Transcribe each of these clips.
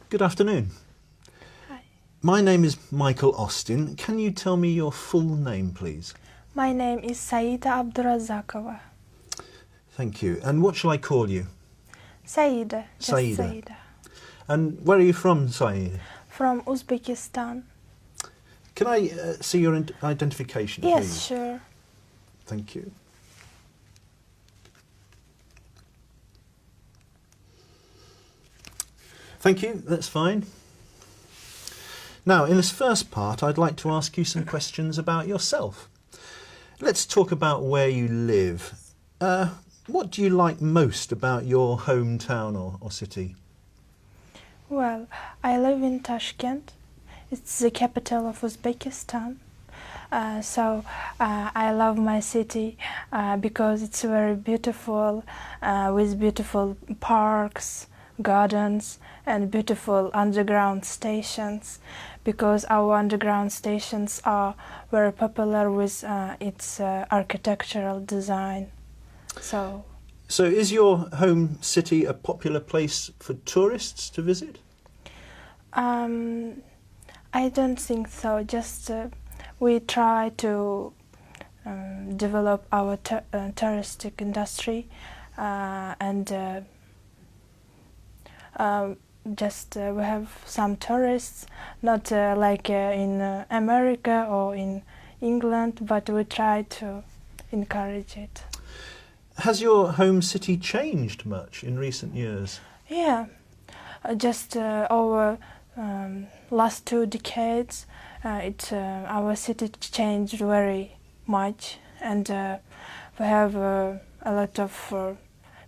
Good afternoon. Hi. My name is Michael Austin. Can you tell me your full name, please? My name is Saida Abdurazakova. Thank you. And what shall I call you? Saida, just Saida. Saida. And where are you from, Saida? From Uzbekistan. Can I see your identification, Yes, please? sure. Thank you. Thank you, that's fine. Now, in this first part, I'd like to ask you some questions about yourself. Let's talk about where you live. What do you like most about your hometown or city? Well, I live in Tashkent. It's the capital of Uzbekistan. So I love my city because it's very beautiful, with beautiful parks, gardens, and beautiful underground stations, because our underground stations are very popular with its architectural design. So is your home city a popular place for tourists to visit? I don't think so. Just we try to develop our touristic industry and we have some tourists, not like in America or in England, but we try to encourage it. Has your home city changed much in recent years? Yeah, just over last 2 decades, our city changed very much, and we have a lot of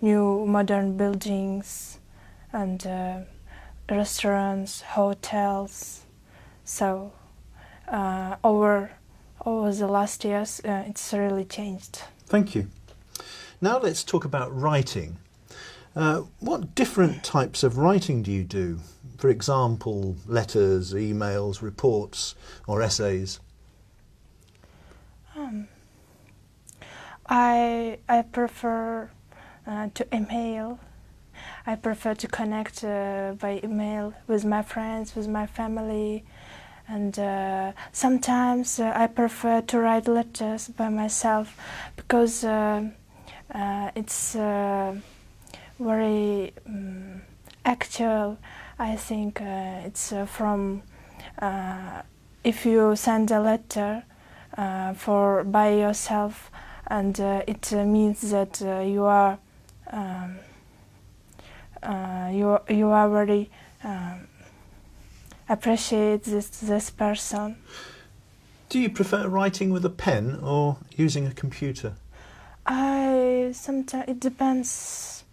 new modern buildings and restaurants, hotels. So over the last years, it's really changed. Thank you. Now let's talk about writing. What different types of writing do you do? For example, letters, emails, reports, or essays? I prefer to email. I prefer to connect by email with my friends, with my family, and sometimes I prefer to write letters by myself because it's very actual. I think it's from if you send a letter by yourself, and it means that you are very appreciate this person. Do you prefer writing with a pen or using a computer? Sometimes it depends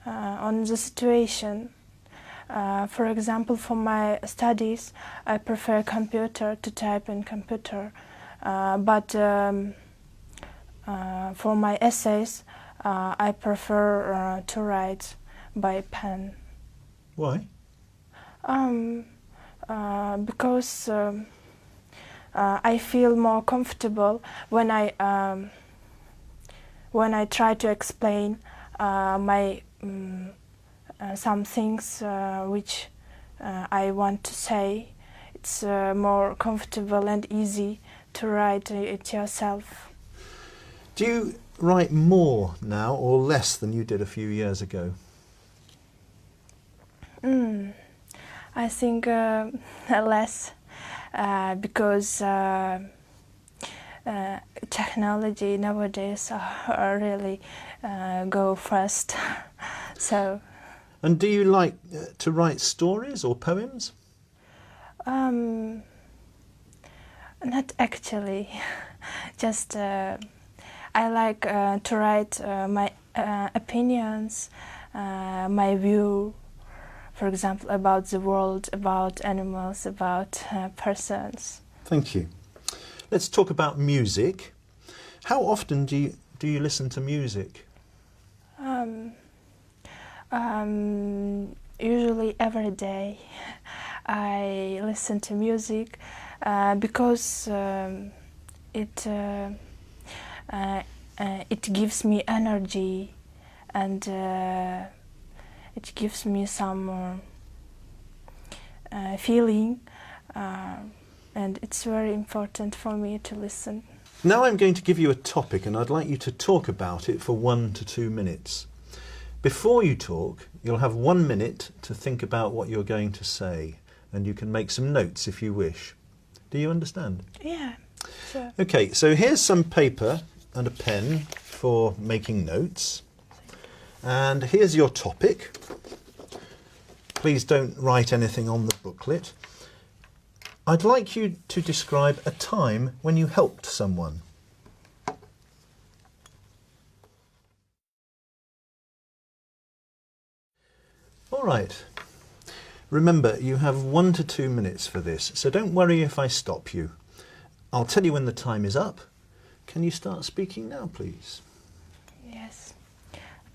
on the situation. For example, for my studies, I prefer computer, to type in computer. But for my essays, I prefer to write by pen. Why? Because I feel more comfortable when I try to explain my some things which I want to say. It's more comfortable and easy to write it yourself. Do you write more now or less than you did a few years ago? I think less because technology nowadays are really go fast. So. And do you like to write stories or poems? Not actually. Just I like to write my opinions, my view, for example, about the world, about animals, about persons. Thank you. Let's talk about music. How often do you listen to music? Usually every day I listen to music because it gives me energy, and it gives me some feeling, and it's very important for me to listen. Now I'm going to give you a topic and I'd like you to talk about it for 1 to 2 minutes. Before you talk, you'll have 1 minute to think about what you're going to say, and you can make some notes if you wish. Do you understand? Yeah, sure. Okay, so here's some paper and a pen for making notes. And here's your topic. Please don't write anything on the booklet. I'd like you to describe a time when you helped someone. All right. Remember, you have 1 to 2 minutes for this, so don't worry if I stop you. I'll tell you when the time is up. Can you start speaking now, please? Yes.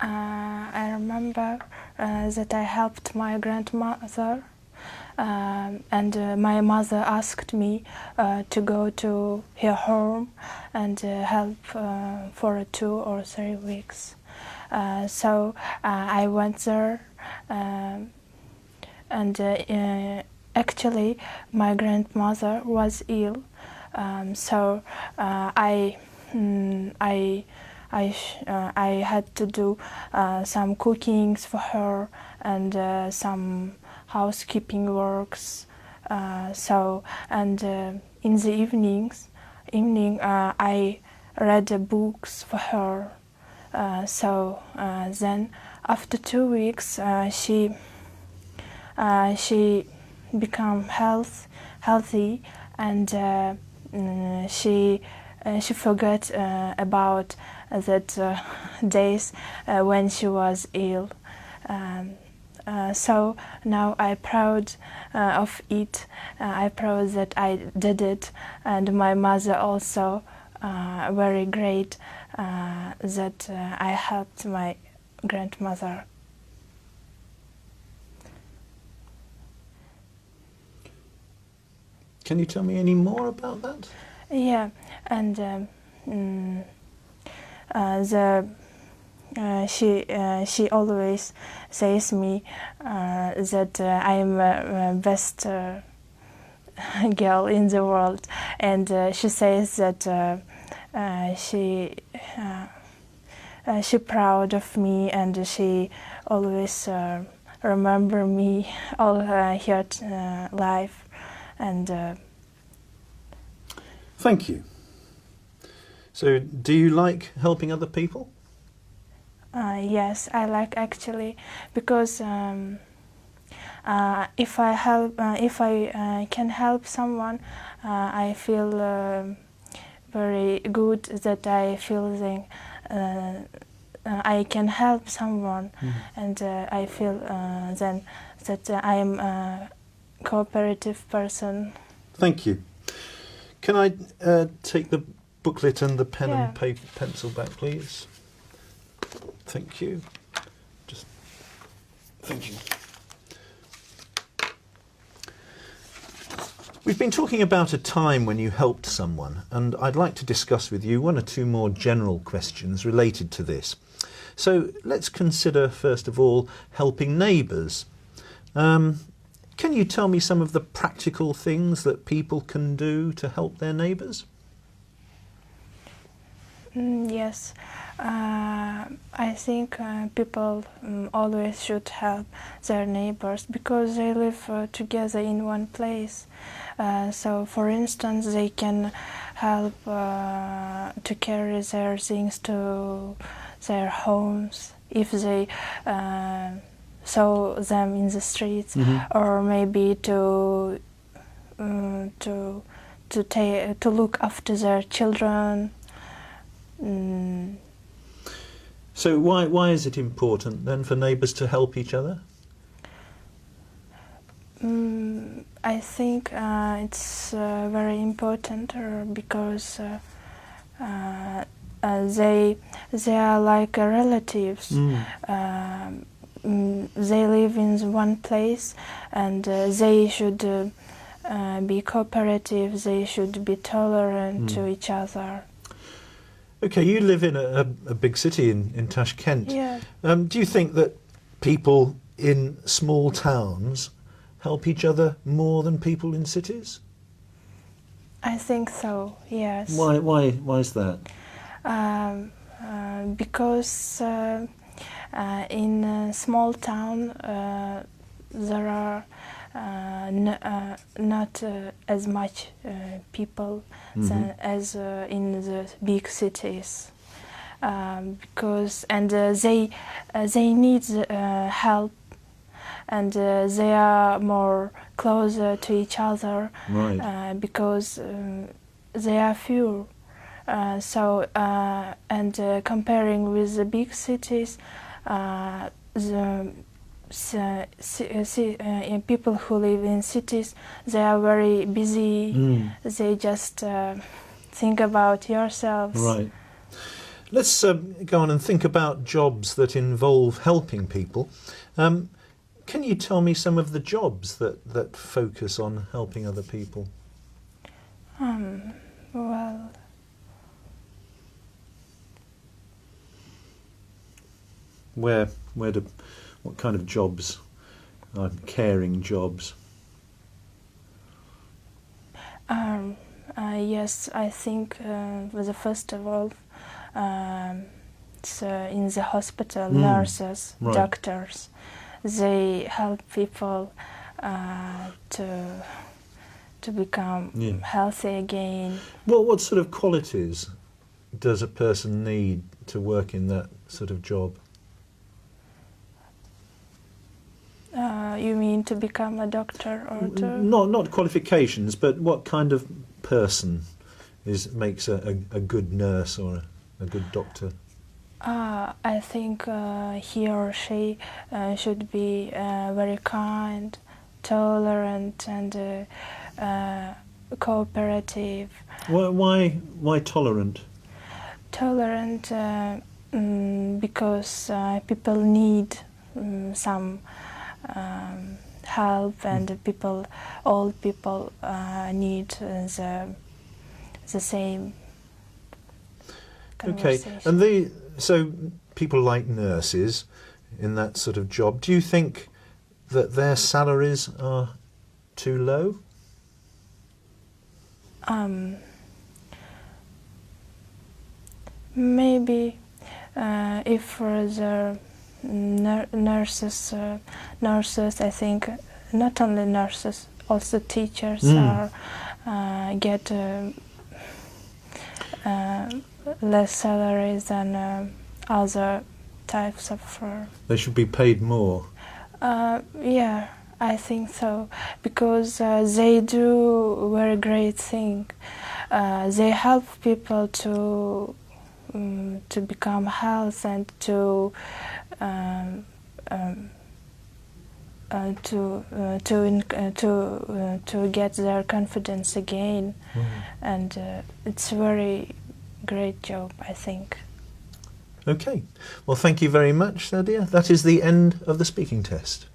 I remember that I helped my grandmother, and my mother asked me to go to her home and help for 2 or 3 weeks. So I went there, and actually my grandmother was ill, so I had to do some cookings for her and some housekeeping works. In the evening, I read books for her. Then, after 2 weeks, she became healthy, and she forgot about that days when she was ill. So now I'm proud of it. I'm proud that I did it, and my mother also very great that I helped my grandmother. Can you tell me any more about that? Yeah, and she always says me that I am the best girl in the world, and she says that she proud of me, and she always remember me all her life. And thank you. So, do you like helping other people? Yes, I like actually, because if I can help someone, I feel very good that I feel I can help someone, and I feel then that I am a cooperative person. Thank you. Can I take the booklet and the pen Yeah. and paper pencil back, please? Thank you. Thank you. We've been talking about a time when you helped someone, and I'd like to discuss with you 1 or 2 more general questions related to this. So let's consider, first of all, helping neighbours. Can you tell me some of the practical things that people can do to help their neighbours? Yes, I think people always should help their neighbors because they live together in one place. So, for instance, they can help to carry their things to their homes if they saw them in the streets, or maybe to look after their children. So why is it important then for neighbours to help each other? I think it's very important because they are like relatives. They live in one place, and they should be cooperative. They should be tolerant to each other. Okay, you live in a big city in Tashkent. Yeah. Do you think that people in small towns help each other more than people in cities? I think so, yes. Why is that? Because in a small town there are not as much people as in the big cities, because they need help, and they are more closer to each other, Right. because they are few. Comparing with the big cities, people who live in cities, they are very busy. They just think about yourselves. Right. Let's go on and think about jobs that involve helping people. Can you tell me some of the jobs that focus on helping other people? Well, What kind of jobs are caring jobs? yes, I think first of all, it's, in the hospital, nurses, right. doctors, they help people to become healthy again. What sort of qualities does a person need to work in that sort of job? You mean to become a doctor, or to? Not qualifications, but what kind of person makes a good nurse or a good doctor? I think he or she should be very kind, tolerant, and cooperative. Why tolerant? Tolerant because people need some help, and all people need the same conversation. Okay, and so people like nurses in that sort of job, do you think that their salaries are too low? Maybe if the nurses, I think not only nurses, also teachers get less salaries than other types of. They should be paid more. Yeah, I think so, because they do very great thing. They help people to become healthy and to get their confidence again, and it's a very great job, I think. Okay, well, thank you very much, Sadia. That is the end of the speaking test.